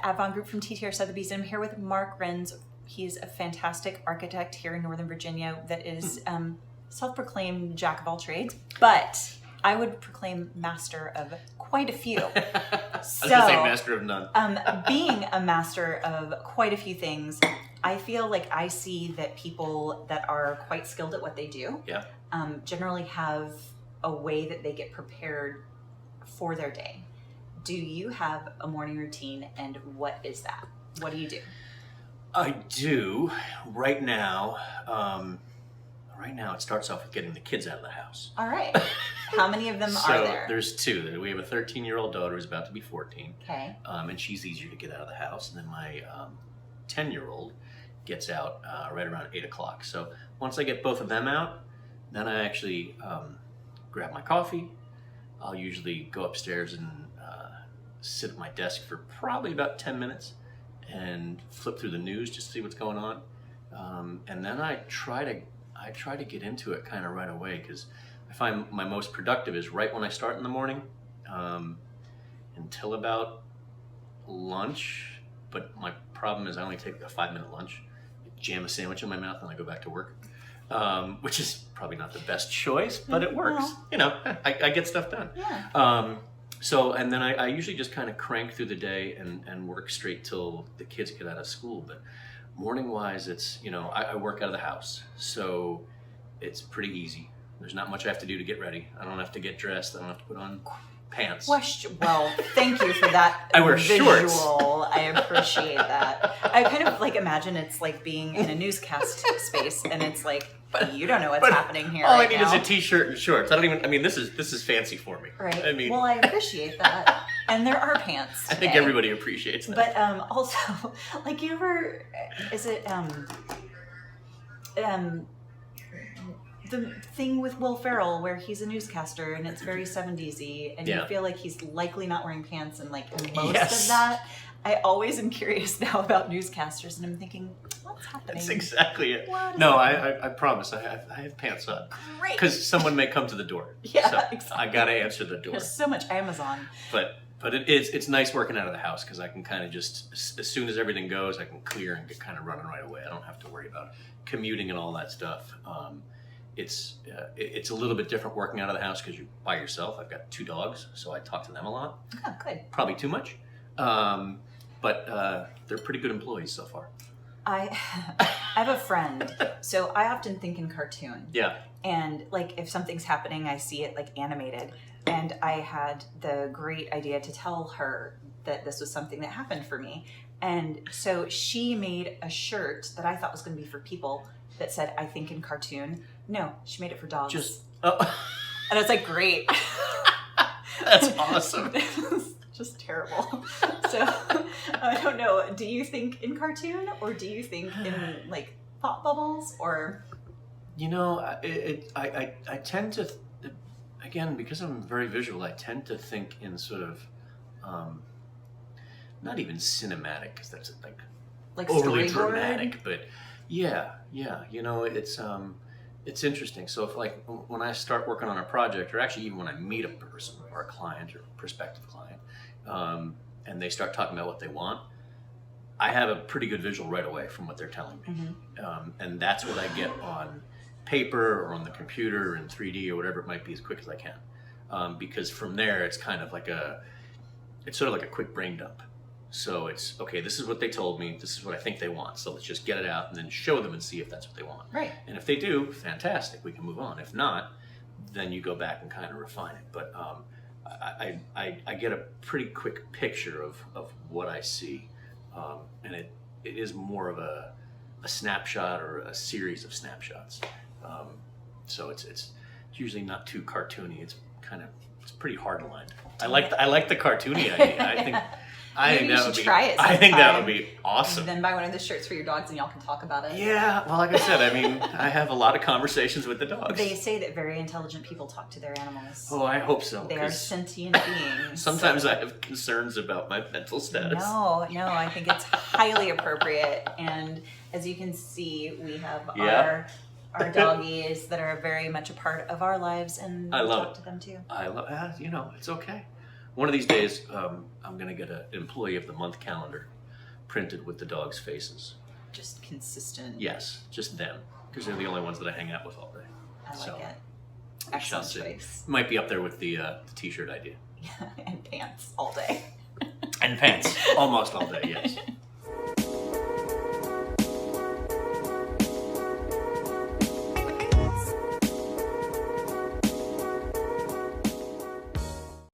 Avon Group from TTR Sotheby's, and I'm here with Mark Renz. He's a fantastic architect here in Northern Virginia that is self-proclaimed jack of all trades, but I would proclaim master of quite a few. I was going to say master of none. Being a master of quite a few things, I feel like I see that people that are quite skilled at what they do generally have a way that they get prepared for their day. Do you have a morning routine, and what is that? What do you do? I do. Right now, it starts off with getting the kids out of the house. All right. How many of them are there? There's two. We have a 13-year-old daughter who's about to be 14. Okay. And she's easier to get out of the house. And then my 10-year-old gets out right around 8 o'clock. So once I get both of them out, then I actually grab my coffee. I'll usually go upstairs and sit at my desk for probably about 10 minutes and flip through the news just to see what's going on. And then I try to get into it kind of right away, because I find my most productive is right when I start in the morning until about lunch. But my problem is I only take a 5-minute lunch, jam a sandwich in my mouth, and I go back to work, which is probably not the best choice, but it works. Well, you know, I get stuff done. Yeah. And then I usually just kind of crank through the day and work straight till the kids get out of school. But morning-wise, it's, I work out of the house, so it's pretty easy. There's not much I have to do to get ready. I don't have to get dressed. I don't have to put on pants. Well, thank you for that. I wear visual. shorts. I appreciate that. I kind of imagine it's like being in a newscast space, and it's like, you don't know what's happening here. All right I need now. is a t-shirt and shorts. This is fancy for me. Right. Well, I appreciate that. And there are pants today. I think everybody appreciates that. But also, like, you ever, is it the thing with Will Ferrell where he's a newscaster and it's very 70s-y, and you feel like he's likely not wearing pants and like in most of that. I always am curious now about newscasters, and I'm thinking, what's happening? That's exactly it. No, I promise I have pants on. Great. Because someone may come to the door. Yeah, so exactly. I gotta answer the door. There's so much Amazon. But it's nice working out of the house, because I can kind of just, as soon as everything goes, I can clear and get kind of running right away. I don't have to worry about commuting and all that stuff. It's a little bit different working out of the house because you're by yourself. I've got 2 dogs, so I talk to them a lot. Oh, good. Probably too much. But they're pretty good employees so far. I have a friend, so I often think in cartoon. Yeah. And like if something's happening, I see it like animated. And I had the great idea to tell her that this was something that happened for me. And so she made a shirt that I thought was going to be for people that said, "I think in cartoon." No, she made it for dogs. And I was like, great. That's awesome. Just terrible. So I don't know. Do you think in cartoon, or do you think in like thought bubbles, or? I tend to, again, because I'm very visual, I tend to think in sort of, not even cinematic, because that's like overly dramatic, but yeah. It's interesting. So if like when I start working on a project, or actually even when I meet a person or a client or a prospective client, and they start talking about what they want, I have a pretty good visual right away from what they're telling me. Mm-hmm. And that's what I get on paper or on the computer in 3D or whatever it might be as quick as I can. Because from there, it's kind of like it's sort of like a quick brain dump. So it's, okay, this is what they told me, this is what I think they want, so let's just get it out and then show them and see if that's what they want. Right. And if they do, fantastic, we can move on. If not, then you go back and kind of refine it. But I get a pretty quick picture of what I see, and it is more of a snapshot or a series of snapshots. So it's usually not too cartoony. It's pretty hard lined. I like the cartoony idea. I think that would be. Try it. I think that would be awesome. Then buy one of the shirts for your dogs, and y'all can talk about it. Yeah, well, like I said, I have a lot of conversations with the dogs. They say that very intelligent people talk to their animals. Oh, I hope so. They are sentient beings. Sometimes I have concerns about my mental status. No, I think it's highly appropriate. And as you can see, we have our doggies that are very much a part of our lives, and we talk to them too. I love it. It's okay. One of these days, I'm going to get an employee of the month calendar. printed with the dogs' faces. Just consistent. Yes, just them, because they're the only ones that I hang out with all day. I like So, it. we shall Excellent see. choice. Might be up there with the t-shirt idea. And pants all day. And pants, almost all day, yes.